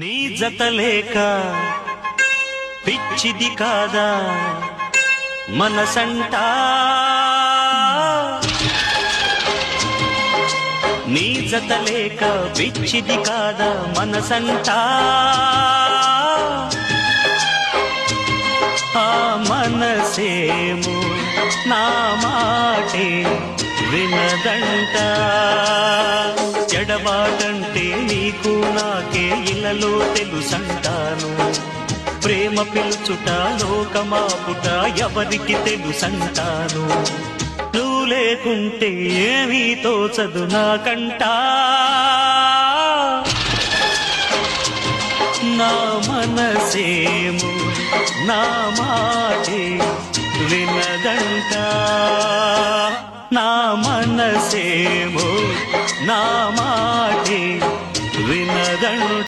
నీ జత లేక పిచ్చిది కాదా మనసంటా, నీ జత లేక పిచ్చిది కాదా మనసంటా, ఆ మనసేమో నా మాటే వినదంట. ఎడబాటంటే నీకు నాకే ఇలలో తెలుసంటాను, ప్రేమ పిలుచుట లోకమాపుట ఎవరికి తెలుసంటాను. నువ్వు లేకుంటే ఏమీ తోచదు నాకంటా, నా మనసేమో నా మాటే వినదంట, నా మనసేమో నా మాటే వినదంట.